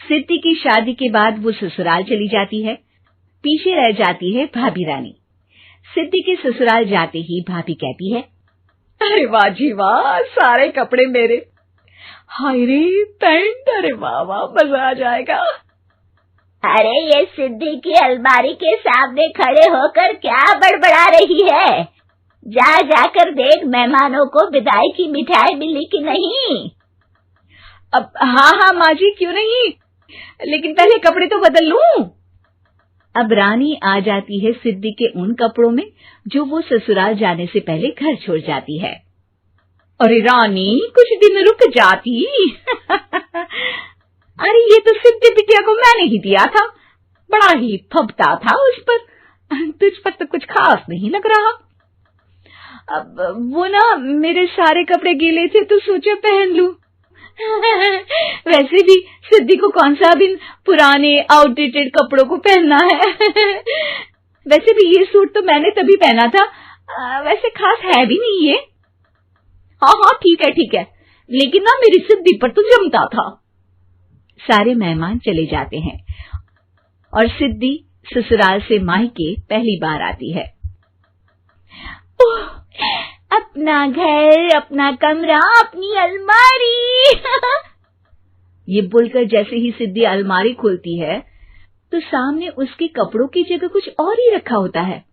सिद्धि की शादी के बाद वो ससुराल चली जाती है। पीछे रह जाती है भाभी रानी। सिद्धि के ससुराल जाते ही भाभी कहती है, अरे वाह जी वाह, सारे कपड़े मेरे। हाय रे पैंट, अरे वाह वाह, मजा आ जाएगा। अरे ये सिद्धि की अलमारी के सामने खड़े होकर क्या बड़बड़ा रही है? जाकर देख मेहमानों को विदाई की मिठाई मिली कि नहीं। अब हाँ माँ जी, क्यों नहीं, लेकिन पहले कपड़े तो बदल लूं। अब रानी आ जाती है सिद्धि के उन कपड़ों में जो वो ससुराल जाने से पहले घर छोड़ जाती है। अरे रानी, कुछ दिन रुक जाती। अरे ये तो सिद्धि बिटिया को मैंने ही दिया था, बड़ा ही फबता था उस पर, तुझ पर तो कुछ खास नहीं लग रहा। अब वो ना मेरे सारे कपड़े गीले थे तो सोचा पहन लूं। वैसे भी सिद्धि को कौन सा दिन पुराने आउटडेटेड कपड़ों को पहनना है। वैसे भी ये सूट तो मैंने तभी पहना था, वैसे खास है भी नहीं ये। हाँ ठीक है, लेकिन ना मेरी सिद्धि पर तो जमता था। सारे मेहमान चले जाते हैं और सिद्धि ससुराल से मायके पहली बार आती है। अपना घर, अपना कमरा, अपनी अलमारी। ये बोलकर जैसे ही सिद्धि अलमारी खोलती है तो सामने उसके कपड़ों की जगह कुछ और ही रखा होता है।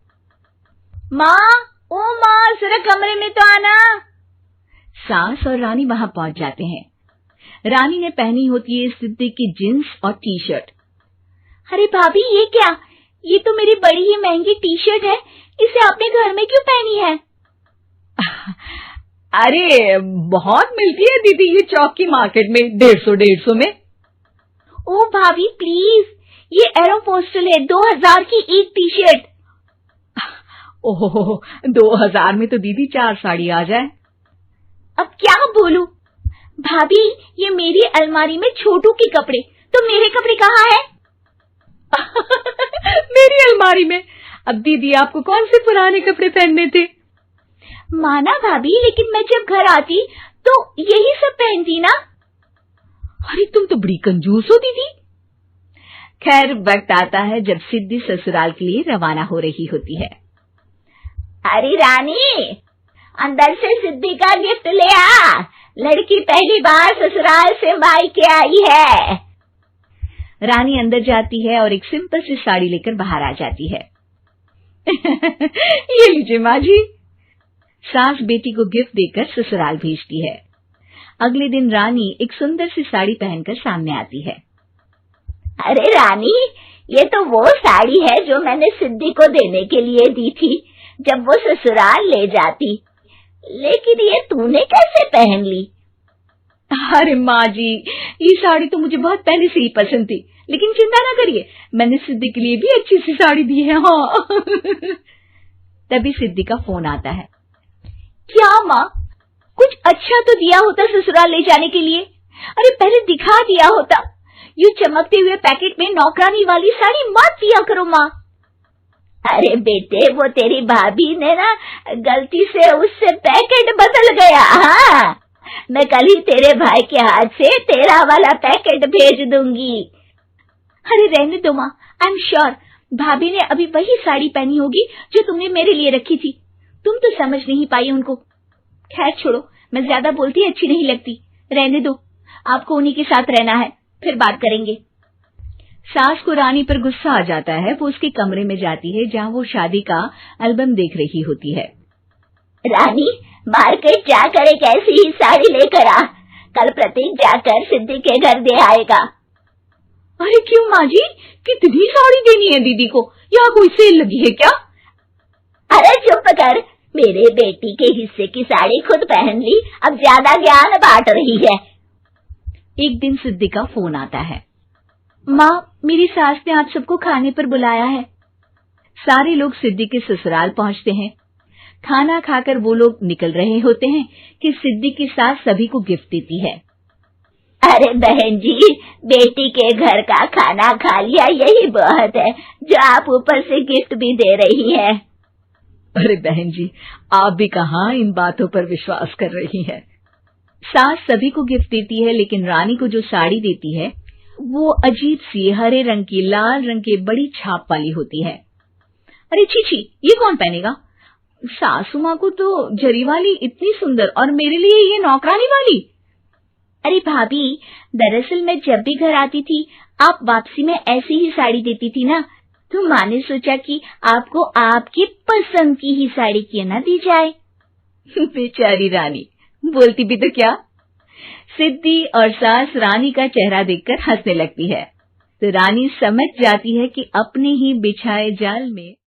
माँ, ओ माँ, जरा कमरे में तो आना। सास और रानी वहां पहुंच जाते हैं। रानी ने पहनी होती है सिद्धि की जींस और टी शर्ट। अरे भाभी, ये क्या? ये तो मेरी बड़ी ही महंगी टी शर्ट है, इसे आपने घर में क्यों पहनी है? अरे बहुत मिलती है दीदी ये चौक की मार्केट में, 150 में। ओ भाभी प्लीज, ये एरोपोस्टल है, 2000 की एक टी शर्ट। ओहो, 2000 में तो दीदी 4 साड़ी आ जाए। अब क्या बोलूं? भाभी, ये मेरी अलमारी में छोटू के कपड़े, तो मेरे कपड़े कहाँ हैं? मेरी अलमारी में? अब दीदी आपको कौन से पुराने कपड़े पहनने थे? माना भाभी, लेकिन मैं जब घर आती तो यही सब पहनती ना। अरे तुम तो बड़ी कंजूस हो दीदी। खैर, वक्त आता है जब सिद्धि ससुराल के लिए रवाना हो रही होती है। अरे रानी, अंदर से सिद्धि का गिफ्ट ले आ, लड़की पहली बार ससुराल से मायके आई है। रानी अंदर जाती है और एक सिंपल सी साड़ी लेकर बाहर आ जाती है। ये लीजिए माँ जी। सास बेटी को गिफ्ट देकर ससुराल भेजती है। अगले दिन रानी एक सुंदर सी साड़ी पहनकर सामने आती है। अरे रानी, ये तो वो साड़ी है जो मैंने सिद्धि को देने के लिए दी थी जब वो ससुराल ले जाती, लेकिन ये तूने कैसे पहन ली? अरे माँ जी, ये साड़ी तो मुझे बहुत पहले से ही पसंद थी, लेकिन चिंता ना करिए, मैंने सिद्धि के लिए भी अच्छी सी साड़ी दी है। हाँ। तभी सिद्धि का फोन आता है। क्या माँ, कुछ अच्छा तो दिया होता ससुराल ले जाने के लिए। अरे पहले दिखा दिया होता। यूं चमकते हुए पैकेट में नौकरानी वाली साड़ी मत दिया करो माँ। अरे बेटे, वो तेरी भाभी ने ना गलती से उससे पैकेट बदल गया। हाँ, मैं कल ही तेरे भाई के हाथ से तेरा वाला पैकेट भेज दूंगी। अरे रहने दो माँ, आई एम श्योर भाभी ने अभी वही साड़ी पहनी होगी जो तुमने मेरे लिए रखी थी। तुम तो समझ नहीं पाई उनको। खैर छोड़ो, मैं ज्यादा बोलती अच्छी नहीं लगती, रहने दो, आपको उन्हीं के साथ रहना है, फिर बात करेंगे। सास को रानी पर गुस्सा आ जाता है। वो उसके कमरे में जाती है जहाँ वो शादी का एल्बम देख रही होती है। रानी, मार्केट जाकर एक ऐसी ही साड़ी लेकर आ, कल प्रतीक जाकर सिद्धि के घर दे आएगा। अरे क्यों माँ जी, कितनी साड़ी देनी है दीदी को? यहाँ कोई सेल लगी है क्या? अरे चुप कर, मेरे बेटी के हिस्से की साड़ी खुद पहन ली, अब ज्यादा ज्ञान बांट रही है। एक दिन सिद्धि का फोन आता है। माँ, मेरी सास ने आप सबको खाने पर बुलाया है। सारे लोग सिद्धि के ससुराल पहुंचते हैं। खाना खाकर वो लोग निकल रहे होते हैं कि सिद्धि की सास सभी को गिफ्ट देती है। अरे बहन जी, बेटी के घर का खाना खा लिया, यही बहुत है जो आप ऊपर से गिफ्ट भी दे रही है। अरे बहन जी, आप भी कहाँ इन बातों पर विश्वास कर रही हैं। सास सभी को गिफ्ट देती है, लेकिन रानी को जो साड़ी देती है वो अजीब सी हरे रंग की लाल रंग की बड़ी छाप वाली होती है। अरे छी, ये कौन पहनेगा? सासू माँ को तो जरी वाली इतनी सुंदर, और मेरे लिए ये नौकरानी वाली। अरे भाभी, दरअसल मैं जब भी घर आती थी आप वापसी में ऐसी ही साड़ी देती थी ना, तो माँ ने सोचा कि आपको आपकी पसंद की ही साड़ी क्यों ना दी जाए। बेचारी रानी, बोलती भी तो क्या। सिद्धि और सास रानी का चेहरा देखकर हंसने लगती है, तो रानी समझ जाती है कि अपने ही बिछाए जाल में